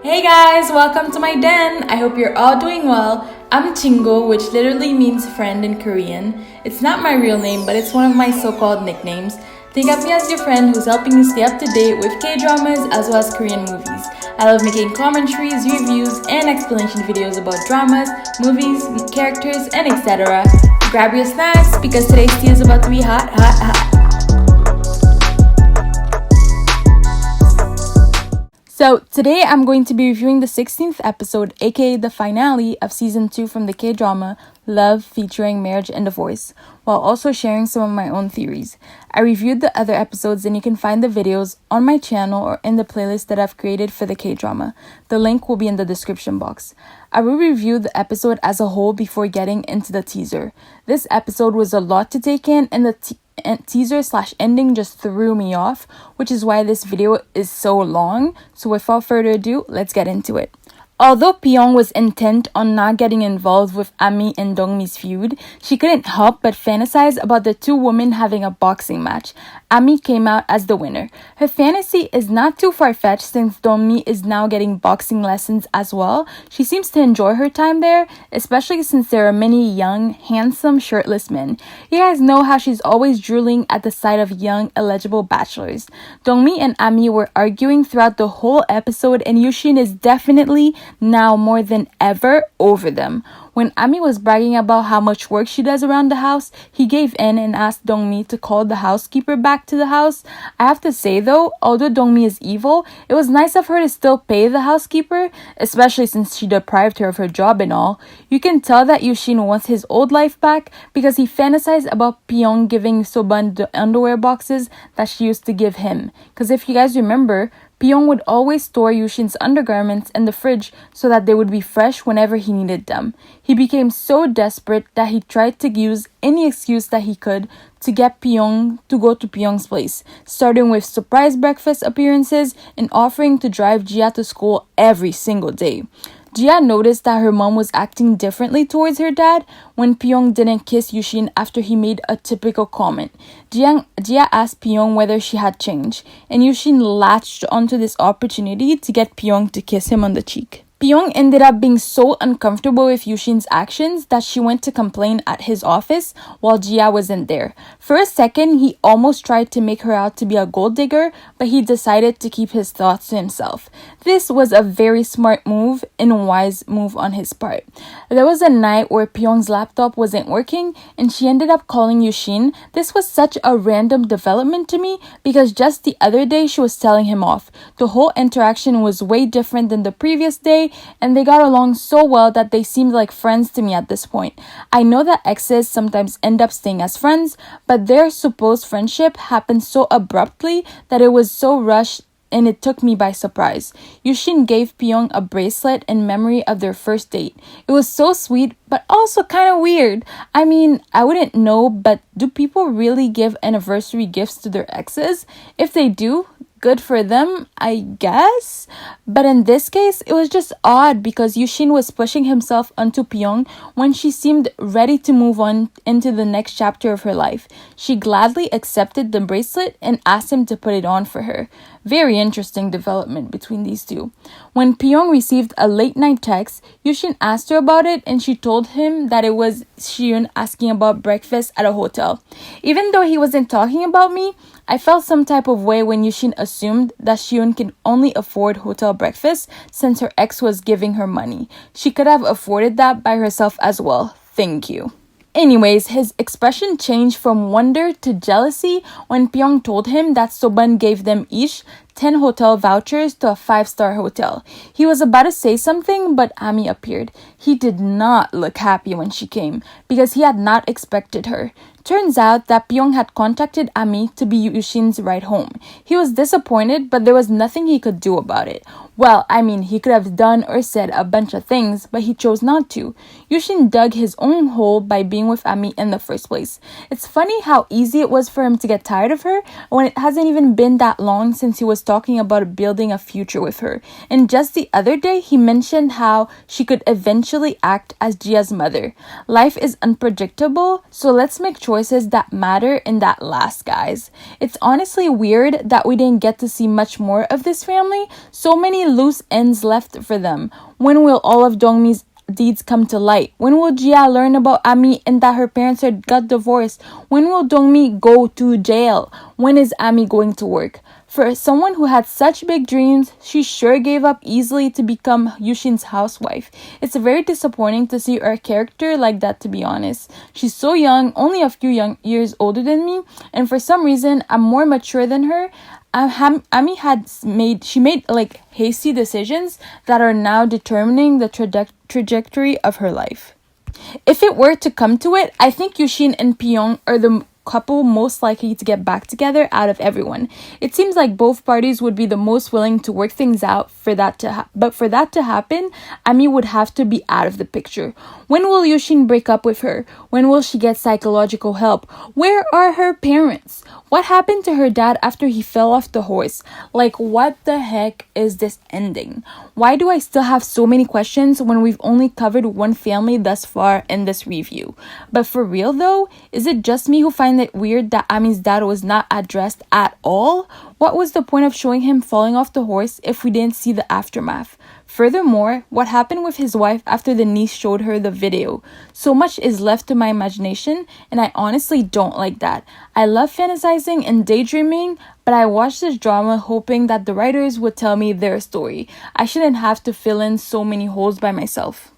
Hey guys, welcome to my den. I hope you're all doing well. I'm Chingu, which literally means friend in Korean. It's not my real name, but it's one of my so-called nicknames. Think of me as your friend who's helping you stay up to date with K-dramas as well as Korean movies. I love making commentaries, reviews, and explanation videos about dramas, movies, characters, and etc. Grab your snacks because today's tea is about to be hot, hot, hot. So today I'm going to be reviewing the 16th episode, aka the finale of season 2 from the K-drama Love featuring Marriage and Divorce, while also sharing some of my own theories. I reviewed the other episodes and you can find the videos on my channel or in the playlist that I've created for the K-drama. The link will be in the description box. I will review the episode as a whole before getting into the teaser. This episode was a lot to take in and the teaser/ending just threw me off, which is why this video is so long. So without further ado, let's get into it. Although Pyong was intent on not getting involved with Ami and Dongmi's feud, she couldn't help but fantasize about the two women having a boxing match. Ami came out as the winner. Her fantasy is not too far-fetched since Dongmi is now getting boxing lessons as well. She seems to enjoy her time there, especially since there are many young, handsome, shirtless men. You guys know how she's always drooling at the sight of young, eligible bachelors. Dongmi and Ami were arguing throughout the whole episode and Yushin is definitely now more than ever over them. When Ami was bragging about how much work she does around the house, he gave in and asked Dongmi to call the housekeeper back to the house. I have to say though, although Dongmi is evil, it was nice of her to still pay the housekeeper, especially since she deprived her of her job and all. You can tell that Yushin wants his old life back because he fantasized about Pyong giving Soban the underwear boxes that she used to give him. Because if you guys remember, Pyong would always store Yushin's undergarments in the fridge so that they would be fresh whenever he needed them. He became so desperate that he tried to use any excuse that he could to get Pyong to go to Pyong's place, starting with surprise breakfast appearances and offering to drive Jia to school every single day. Jia noticed that her mom was acting differently towards her dad when Pyong didn't kiss Yushin after he made a typical comment. Jia asked Pyong whether she had changed, and Yushin latched onto this opportunity to get Pyong to kiss him on the cheek. Pyong ended up being so uncomfortable with Yushin's actions that she went to complain at his office while Jia wasn't there. For a second, he almost tried to make her out to be a gold digger, but he decided to keep his thoughts to himself. This was a very smart move and a wise move on his part. There was a night where Pyong's laptop wasn't working and she ended up calling Yushin. This was such a random development to me because just the other day she was telling him off. The whole interaction was way different than the previous day, and they got along so well that they seemed like friends to me at this point. I know that exes sometimes end up staying as friends, but their supposed friendship happened so abruptly that it was so rushed and it took me by surprise. Yushin gave Pyong a bracelet in memory of their first date. It was so sweet, but also kind of weird. I mean, I wouldn't know, but do people really give anniversary gifts to their exes? If they do, good for them, I guess. But in this case, it was just odd because Yushin was pushing himself onto Pyong when she seemed ready to move on into the next chapter of her life. She gladly accepted the bracelet and asked him to put it on for her. Very interesting development between these two. When Pyong received a late night text, Yushin asked her about it and she told him that it was Shiyun asking about breakfast at a hotel. Even though he wasn't talking about me, I felt some type of way when Yushin assumed that Shiyun can only afford hotel breakfast since her ex was giving her money. She could have afforded that by herself as well. Thank you. Anyways, his expression changed from wonder to jealousy when Pyong told him that Soban gave them each 10 hotel vouchers to a 5-star hotel. He was about to say something, but Ami appeared. He did not look happy when she came because he had not expected her. Turns out that Pyong had contacted Ami to be Yushin's ride home. He was disappointed, but there was nothing he could do about it. Well, I mean, he could have done or said a bunch of things, but he chose not to. Yushin dug his own hole by being with Ami in the first place. It's funny how easy it was for him to get tired of her when it hasn't even been that long since he was talking about building a future with her. And just the other day, he mentioned how she could eventually act as Gia's mother. Life is unpredictable, so let's make choices that matter and that last, guys. It's honestly weird that we didn't get to see much more of this family. So many loose ends left for them. When will all of Dongmi's deeds come to light? When will Gia learn about Ami and that her parents had got divorced? When will Dongmi go to jail? When is Ami going to work? For someone who had such big dreams, she sure gave up easily to become Yushin's housewife. It's very disappointing to see her character like that, to be honest. She's so young, only a few years older than me, and for some reason, I'm more mature than her. Ami made like hasty decisions that are now determining the trajectory of her life. If it were to come to it, I think Yushin and Pyong are the couple most likely to get back together out of everyone. It seems like both parties would be the most willing to work things out but for that to happen, Ami would have to be out of the picture. When will Yushin break up with her? When will she get psychological help? Where are her parents? What happened to her dad after he fell off the horse? Like, what the heck is this ending? Why do I still have so many questions when we've only covered one family thus far in this review? But for real though, is it just me who finds it weird that Ami's dad was not addressed at all? What was the point of showing him falling off the horse if we didn't see the aftermath? Furthermore, what happened with his wife after the niece showed her the video? So much is left to my imagination, and I honestly don't like that. I love fantasizing and daydreaming, but I watched this drama hoping that the writers would tell me their story. I shouldn't have to fill in so many holes by myself.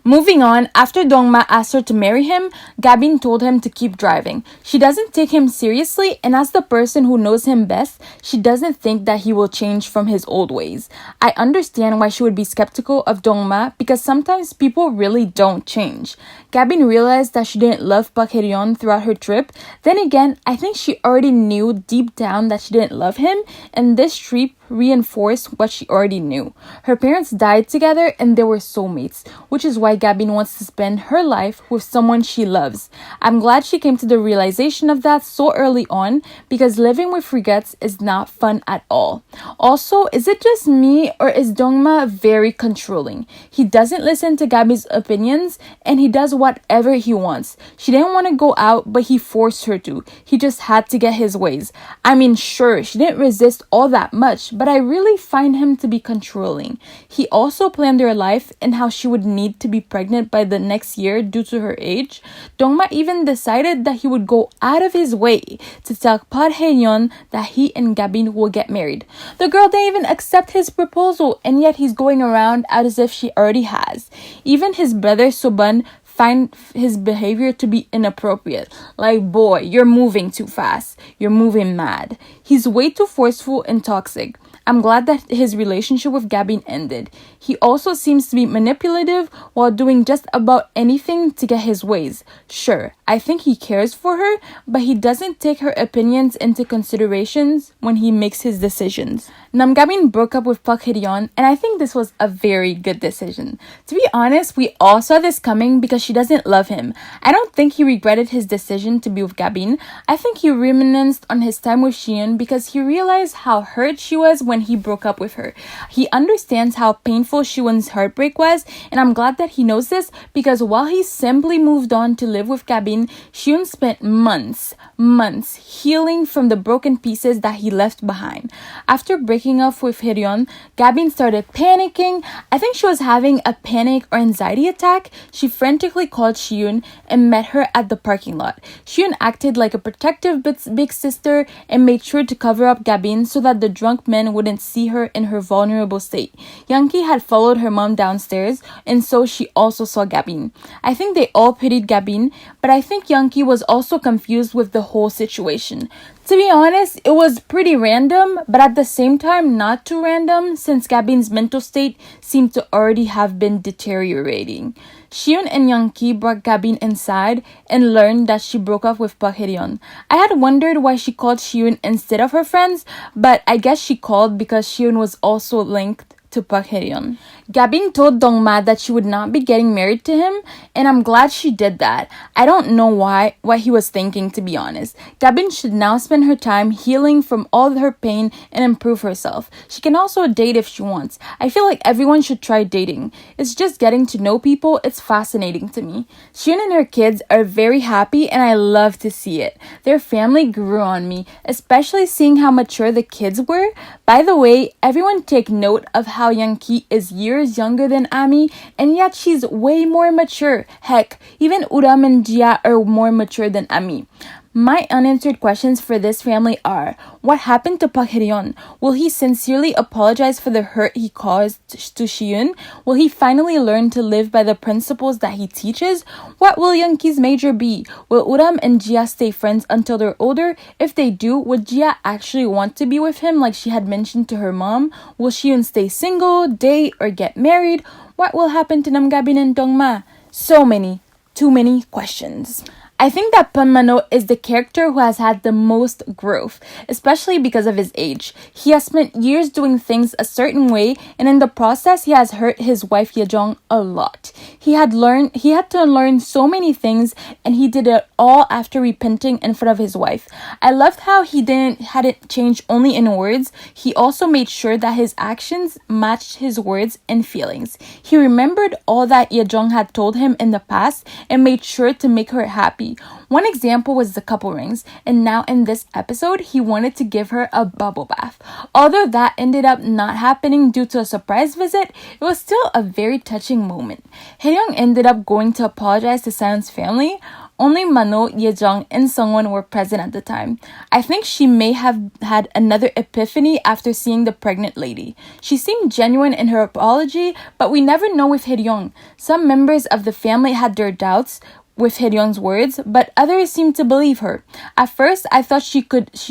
Moving on, after Dongma asked her to marry him, Gabin told him to keep driving. She doesn't take him seriously, and as the person who knows him best, she doesn't think that he will change from his old ways. I understand why she would be skeptical of Dongma because sometimes people really don't change. Gabin realized that she didn't love Park Hae-yeon throughout her trip. Then again, I think she already knew deep down that she didn't love him, and this trip reinforced what she already knew. Her parents died together and they were soulmates, which is why Gabin wants to spend her life with someone she loves. I'm glad she came to the realization of that so early on because living with regrets is not fun at all. Also, is it just me or is Dongma very controlling? He doesn't listen to Gabin's opinions and he does whatever he wants. She didn't want to go out, but he forced her to. He just had to get his ways. I mean, sure, she didn't resist all that much, but I really find him to be controlling. He also planned her life and how she would need to be pregnant by the next year due to her age. Dongma even decided that he would go out of his way to tell Park Hae-yeon that he and Gabin will get married. The girl didn't even accept his proposal, and yet he's going around as if she already has. Even his brother Soban find his behavior to be inappropriate. Like, boy, you're moving too fast. You're moving mad. He's way too forceful and toxic. I'm glad that his relationship with Gabin ended. He also seems to be manipulative while doing just about anything to get his ways. Sure, I think he cares for her, but he doesn't take her opinions into considerations when he makes his decisions. Namgabin broke up with Park Hae-yeon, and I think this was a very good decision. To be honest, we all saw this coming because she doesn't love him. I don't think he regretted his decision to be with Gabin. I think he reminisced on his time with Shion because he realized how hurt she was when he broke up with her. He understands how painful Shiwon's heartbreak was, and I'm glad that he knows this because while he simply moved on to live with Gabin, Shion spent months healing from the broken pieces that he left behind. After breaking up with Hae-yeon, Gabin started panicking. I think she was having a panic or anxiety attack. She frantically called Shion and met her at the parking lot. Shion acted like a protective big sister and made sure to cover up Gabin so that the drunk men wouldn't see her in her vulnerable state. Youngki had followed her mom downstairs, and so she also saw Gabin. I think they all pitied Gabin, but I think Youngki was also confused with the whole situation. To be honest, it was pretty random, but at the same time not too random since Gabin's mental state seemed to already have been deteriorating. Shion and Youngki brought Gabin inside and learned that she broke up with Park Hae-yeon. I had wondered why she called Shion instead of her friends, but I guess she called because Shion was also linked to Park Hae-ryun. Gabin told Dongma that she would not be getting married to him, and I'm glad she did that. I don't know what he was thinking, to be honest. Gabin should now spend her time healing from all her pain and improve herself. She can also date if she wants. I feel like everyone should try dating. It's just getting to know people. It's fascinating to me. Shun and her kids are very happy, and I love to see it. Their family grew on me, especially seeing how mature the kids were. By the way, everyone take note of how Young-ki is years younger than Ami, and yet she's way more mature. Heck, even Uram and Jia are more mature than Ami. My unanswered questions for this family are: what happened to Park Hae-ryun? Will he sincerely apologize for the hurt he caused to Shiyun? Will he finally learn to live by the principles that he teaches? What will Young-ki's major be? Will Uram and Jia stay friends until they're older? If they do, would Jia actually want to be with him like she had mentioned to her mom? Will Shiyun stay single, date, or get married? What will happen to Namgabin and Dongma? Too many questions. I think that Panmano is the character who has had the most growth, especially because of his age. He has spent years doing things a certain way, and in the process, he has hurt his wife Yejong a lot. He had to unlearn so many things, and he did it all after repenting in front of his wife. I loved how he hadn't changed only in words. He also made sure that his actions matched his words and feelings. He remembered all that Yejong had told him in the past and made sure to make her happy. One example was the couple rings, and now in this episode, he wanted to give her a bubble bath. Although that ended up not happening due to a surprise visit, it was still a very touching moment. Hae-ryung ended up going to apologize to Saeon's family. Only Mano, Yejong, and Sungwon were present at the time. I think she may have had another epiphany after seeing the pregnant lady. She seemed genuine in her apology, but we never know with Hae-ryung. Some members of the family had their doubts with Hae-ryung's words, but others seemed to believe her. At first, I thought she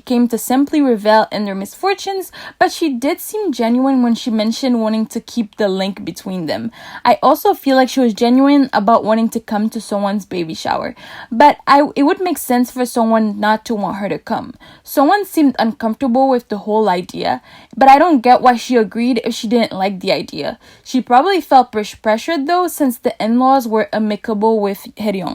came to simply revel in their misfortunes, but she did seem genuine when she mentioned wanting to keep the link between them. I also feel like she was genuine about wanting to come to someone's baby shower, but it would make sense for someone not to want her to come. Someone seemed uncomfortable with the whole idea, but I don't get why she agreed if she didn't like the idea. She probably felt pressured though, since the in-laws were amicable with Hae-ryung.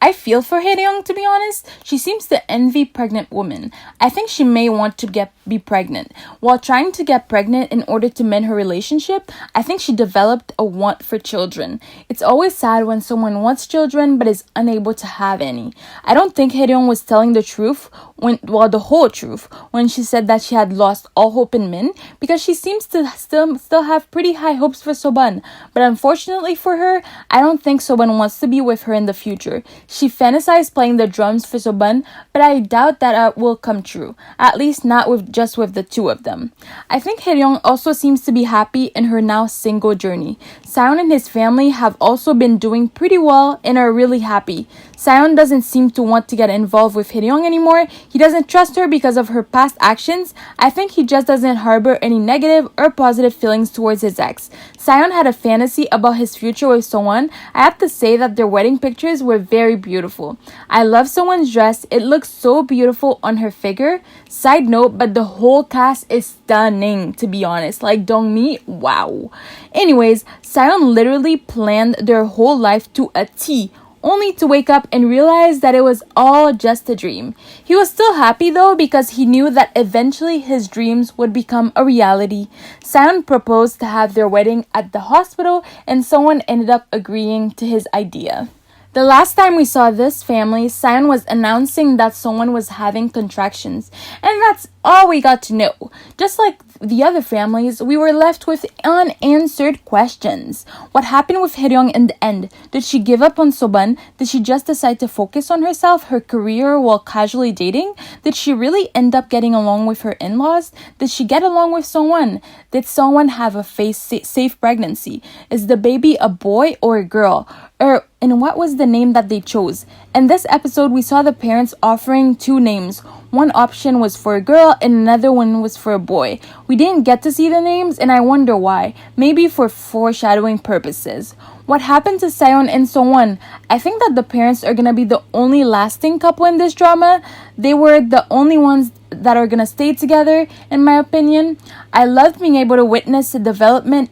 I feel for Hae-ryung, to be honest. She seems to envy pregnant women. I think she may want to be pregnant. While trying to get pregnant in order to mend her relationship, I think she developed a want for children. It's always sad when someone wants children but is unable to have any. I don't think Hae-ryung was telling the truth, the whole truth, when she said that she had lost all hope in men, because she seems to still have pretty high hopes for Soban. But unfortunately for her, I don't think Soban wants to be with her in the future. She fantasized playing the drums for Soban, but I doubt that will come true. At least not with the two of them. I think Hae-ryung also seems to be happy in her now single journey. Saeon and his family have also been doing pretty well and are really happy. Saeon doesn't seem to want to get involved with Hae-ryung anymore. He doesn't trust her because of her past actions. I think he just doesn't harbor any negative or positive feelings towards his ex. Saeon had a fantasy about his future with Sungwon. I have to say that their wedding pictures were very beautiful. I love Sungwon's dress. It looks so beautiful on her figure. Side note, but the whole cast is stunning, to be honest. Like Dongmi, wow. Anyways, Saeon literally planned their whole life to a T, only to wake up and realize that it was all just a dream. He was still happy though, because he knew that eventually his dreams would become a reality. Saeon proposed to have their wedding at the hospital, and someone ended up agreeing to his idea. The last time we saw this family, Saeon was announcing that someone was having contractions, and that's all we got to know. Just like the other families, we were left with unanswered questions. What happened with Hae-ryung in the end? Did she give up on Soban? Did she just decide to focus on herself, her career, while casually dating? Did she really end up getting along with her in-laws? Did she get along with Sungwon? Did Sungwon have a safe pregnancy? Is the baby a boy or a girl? And what was the name that they chose? In this episode, we saw the parents offering two names. One option was for a girl and another one was for a boy. We didn't get to see the names, and I wonder why. Maybe for foreshadowing purposes. What happened to Saeon and Sungwon? I think that the parents are gonna be the only lasting couple in this drama. They were the only ones that are gonna stay together, in my opinion. I loved being able to witness the development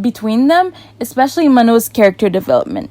between them, especially Mano's character development.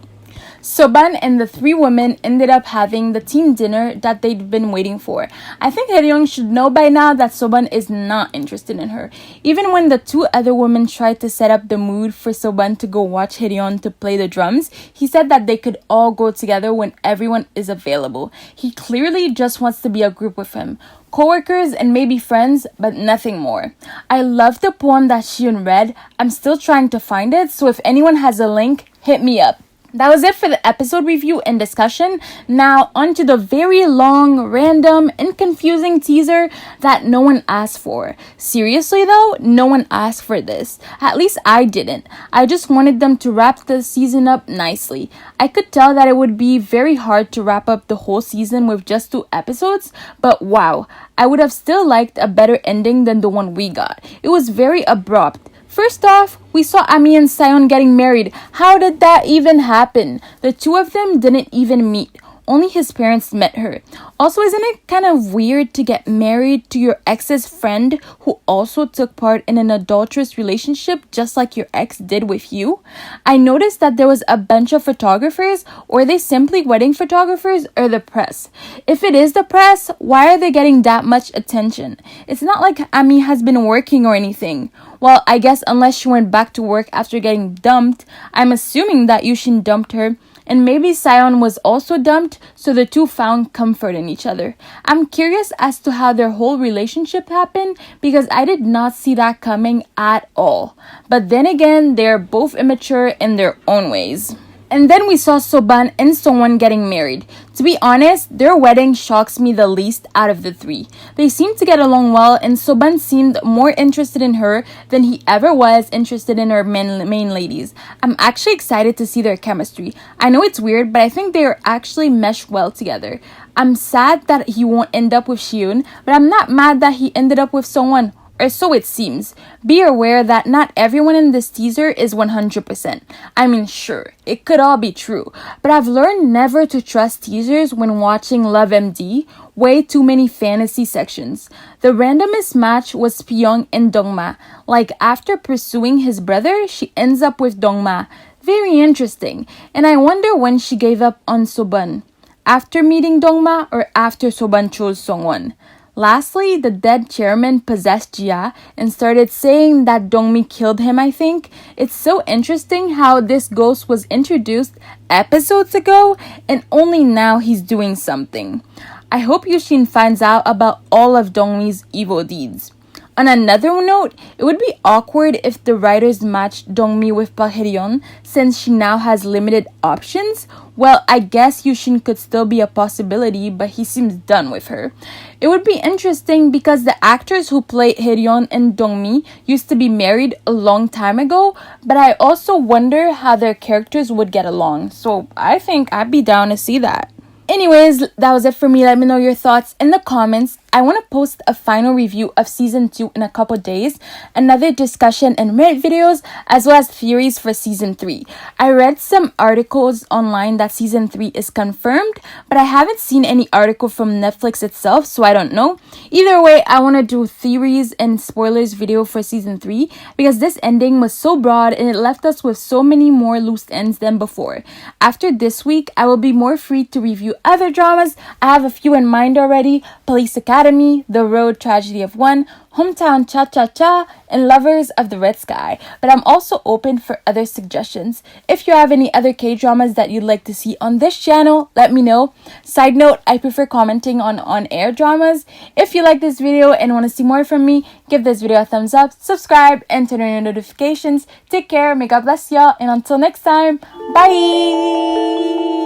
Soban and the three women ended up having the team dinner that they'd been waiting for. I think Haeryong should know by now that Soban is not interested in her. Even when the two other women tried to set up the mood for Soban to go watch Haeryong to play the drums, he said that they could all go together when everyone is available. He clearly just wants to be a group with him. Co-workers and maybe friends, but nothing more. I love the poem that Shiyun read. I'm still trying to find it, so if anyone has a link, hit me up. That was it for the episode review and discussion. Now, on to the very long, random, and confusing teaser that no one asked for. Seriously though, no one asked for this. At least I didn't. I just wanted them to wrap the season up nicely. I could tell that it would be very hard to wrap up the whole season with just 2 episodes, but wow, I would have still liked a better ending than the one we got. It was very abrupt. First off, we saw Ami and Sion getting married. How did that even happen? The two of them didn't even meet. Only his parents met her. Also, isn't it kind of weird to get married to your ex's friend who also took part in an adulterous relationship just like your ex did with you? I noticed that there was a bunch of photographers. Or are they simply wedding photographers or the press? If it is the press, why are they getting that much attention? It's not like Ami has been working or anything. Well, I guess unless she went back to work after getting dumped, I'm assuming that Yushin dumped her. And maybe Sion was also dumped, so the two found comfort in each other. I'm curious as to how their whole relationship happened because I did not see that coming at all. But then again, they're both immature in their own ways. And then we saw Soban and Songwon getting married. To be honest, their wedding shocks me the least out of the 3. They seemed to get along well, and Soban seemed more interested in her than he ever was interested in her main ladies. I'm actually excited to see their chemistry. I know it's weird, but I think they are actually meshed well together. I'm sad that he won't end up with Shiyun, but I'm not mad that he ended up with Songwon. Or so it seems. Be aware that not everyone in this teaser is 100%. I mean, sure, it could all be true, but I've learned never to trust teasers when watching Love MD. Way too many fantasy sections. The randomest match was Pyong and Dongma. Like, after pursuing his brother, she ends up with Dongma. Very interesting. And I wonder when she gave up on Soban. After meeting Dongma or after Soban chose Songwon? Lastly, the dead chairman possessed Jia and started saying that Dongmi killed him, I think. It's so interesting how this ghost was introduced episodes ago and only now he's doing something. I hope Yushin finds out about all of Dongmi's evil deeds. On another note, it would be awkward if the writers matched Dongmi with Park Hae-ryun since she now has limited options. Well, I guess Yushin could still be a possibility, but he seems done with her. It would be interesting because the actors who played Hae-ryun and Dongmi used to be married a long time ago, but I also wonder how their characters would get along, so I think I'd be down to see that. Anyways, that was it for me. Let me know your thoughts in the comments. I want to post a final review of Season 2 in a couple days, another discussion and Reddit videos, as well as theories for Season 3. I read some articles online that Season 3 is confirmed, but I haven't seen any article from Netflix itself, so I don't know. Either way, I want to do theories and spoilers video for Season 3 because this ending was so broad and it left us with so many more loose ends than before. After this week, I will be more free to review other dramas. I have a few in mind already: Police Academy, The Road Tragedy of One, Hometown Cha-Cha-Cha, and Lovers of the Red Sky. But I'm also open for other suggestions. If you have any other K-dramas that you'd like to see on this channel, let me know. Side note, I prefer commenting on on-air dramas. If you like this video and want to see more from me, give this video a thumbs up, subscribe, and turn on your notifications. Take care, may God bless y'all, and until next time, bye!